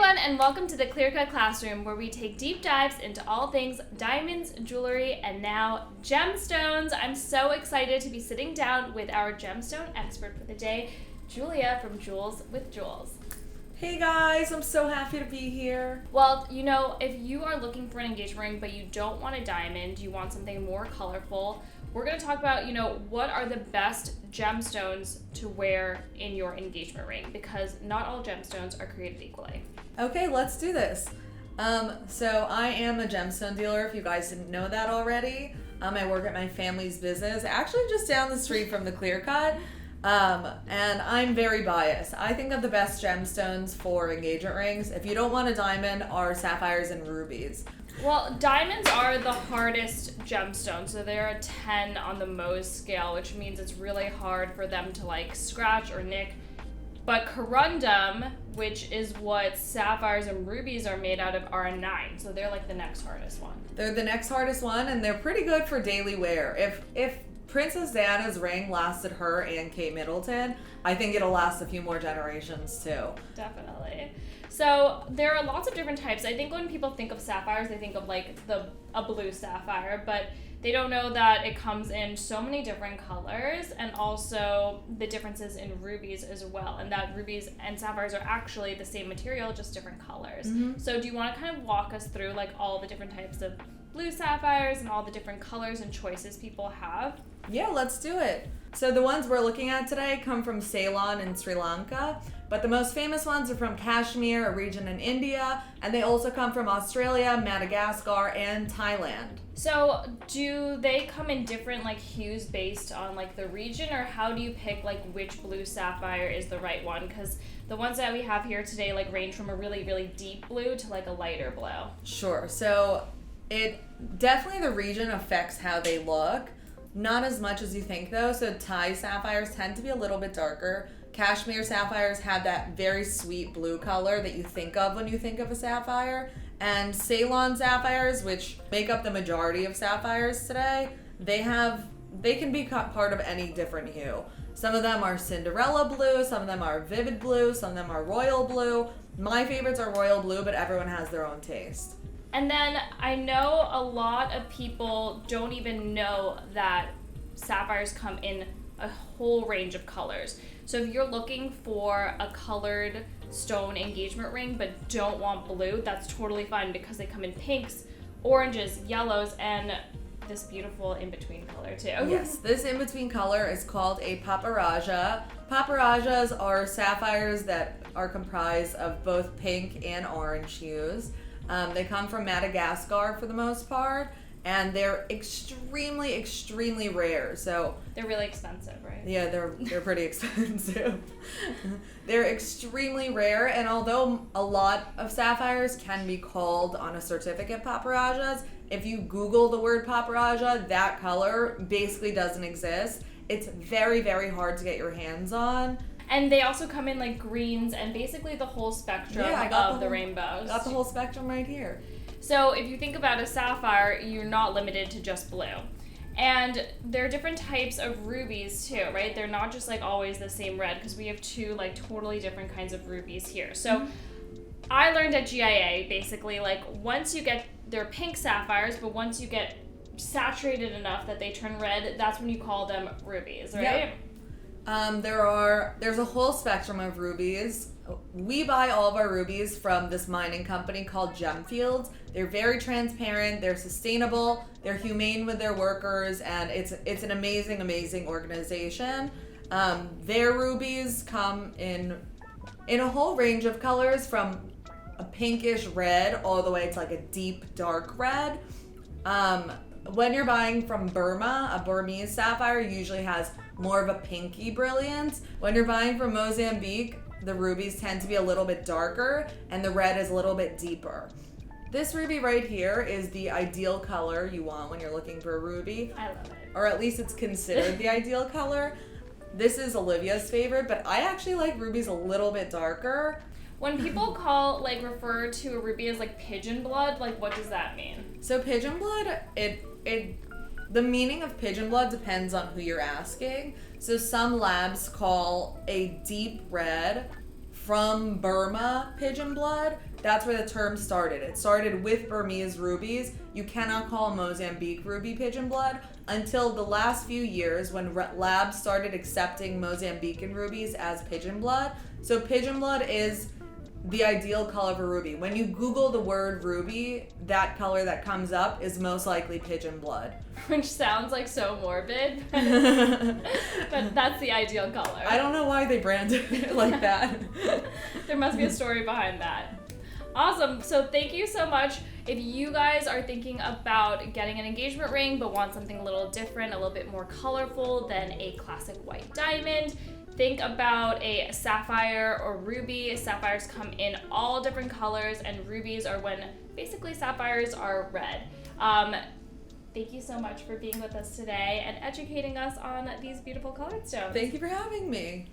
everyone, and welcome to the Clear Cut Classroom, where we take deep dives into all things diamonds, jewelry, and now gemstones. I'm so excited to be sitting down with our gemstone expert for the day, Julia from Jewels with Jewels. Hey guys, I'm so happy to be here. Well, you know, if you are looking for an engagement ring but you don't want a diamond, you want something more colorful, we're going to talk about, what are the best gemstones to wear in your engagement ring, because not all gemstones are created equally. Okay, let's do this. So I am a gemstone dealer, if you guys didn't know that already. I work at my family's business, actually just down the street from the Clear Cut. And I'm very biased. I think of the best gemstones for engagement rings, if you don't want a diamond, are sapphires and rubies. Well, diamonds are the hardest gemstone, so they're a 10 on the Mohs scale, which means it's really hard for them to scratch or nick. But corundum, which is what sapphires and rubies are made out of, are a 9, so they're the next hardest one. They're the next hardest one, and they're pretty good for daily wear. If Princess Diana's ring lasted her and Kate Middleton, I think it'll last a few more generations too. Definitely. So there are lots of different types. I think when people think of sapphires, they think of a blue sapphire, but they don't know that it comes in so many different colors, and also the differences in rubies as well, and that rubies and sapphires are actually the same material, just different colors. Mm-hmm. So do you want to kind of walk us through all the different types of blue sapphires and all the different colors and choices people have? Yeah, let's do it. So the ones we're looking at today come from Ceylon in Sri Lanka, but the most famous ones are from Kashmir, a region in India, and they also come from Australia, Madagascar, and Thailand. So do they come in different hues based on the region, or how do you pick which blue sapphire is the right one? Because the ones that we have here today range from a really, really deep blue to a lighter blue. Sure. So it definitely, the region affects how they look. Not as much as you think though. So Thai sapphires tend to be a little bit darker. Kashmir sapphires have that very sweet blue color that you think of when you think of a sapphire. And Ceylon sapphires, which make up the majority of sapphires today, they can be part of any different hue. Some of them are Cinderella blue, some of them are vivid blue, some of them are royal blue. My favorites are royal blue, but everyone has their own taste. And then I know a lot of people don't even know that sapphires come in a whole range of colors. So if you're looking for a colored stone engagement ring but don't want blue, that's totally fine, because they come in pinks, oranges, yellows, and this beautiful in-between color too. Yes, this in-between color is called a paparaja. Paparajas are sapphires that are comprised of both pink and orange hues. They come from Madagascar for the most part, and they're extremely, extremely rare. So they're really expensive, right? Yeah, they're pretty expensive. They're extremely rare, and although a lot of sapphires can be called on a certificate paparajas, if you Google the word paparaja, that color basically doesn't exist. It's very, very hard to get your hands on. And they also come in greens and basically the whole spectrum of the rainbows. Got the whole spectrum right here. So if you think about a sapphire, you're not limited to just blue. And there are different types of rubies too, right? They're not just always the same red, because we have two totally different kinds of rubies here. So I learned at GIA basically once you get, they're pink sapphires, but once you get saturated enough that they turn red, that's when you call them rubies, right? Yep. There's a whole spectrum of rubies. We buy all of our rubies from this mining company called Gemfields. They're very transparent, they're sustainable, they're humane with their workers, and it's an amazing, amazing organization. Their rubies come in a whole range of colors, from a pinkish red all the way to a deep dark red. When you're buying from Burma, a Burmese sapphire usually has more of a pinky brilliance. When you're buying from Mozambique, the rubies tend to be a little bit darker, and the red is a little bit deeper. This ruby right here is the ideal color you want when you're looking for a ruby. I love it. Or at least it's considered the ideal color. This is Olivia's favorite, but I actually like rubies a little bit darker. When people refer to a ruby as pigeon blood, what does that mean? So pigeon blood, the meaning of pigeon blood depends on who you're asking. So some labs call a deep red from Burma pigeon blood. That's where the term started. It started with Burmese rubies. You cannot call Mozambique ruby pigeon blood until the last few years when labs started accepting Mozambican rubies as pigeon blood. So pigeon blood is the ideal color of a ruby. When you Google the word ruby, that color that comes up is most likely pigeon blood. Which sounds like so morbid, but that's the ideal color. I don't know why they branded it like that. There must be a story behind that. Awesome. So thank you so much. If you guys are thinking about getting an engagement ring but want something a little different, a little bit more colorful than a classic white diamond, think about a sapphire or ruby. Sapphires come in all different colors, and rubies are when basically sapphires are red. Thank you so much for being with us today and educating us on these beautiful colored stones. Thank you for having me.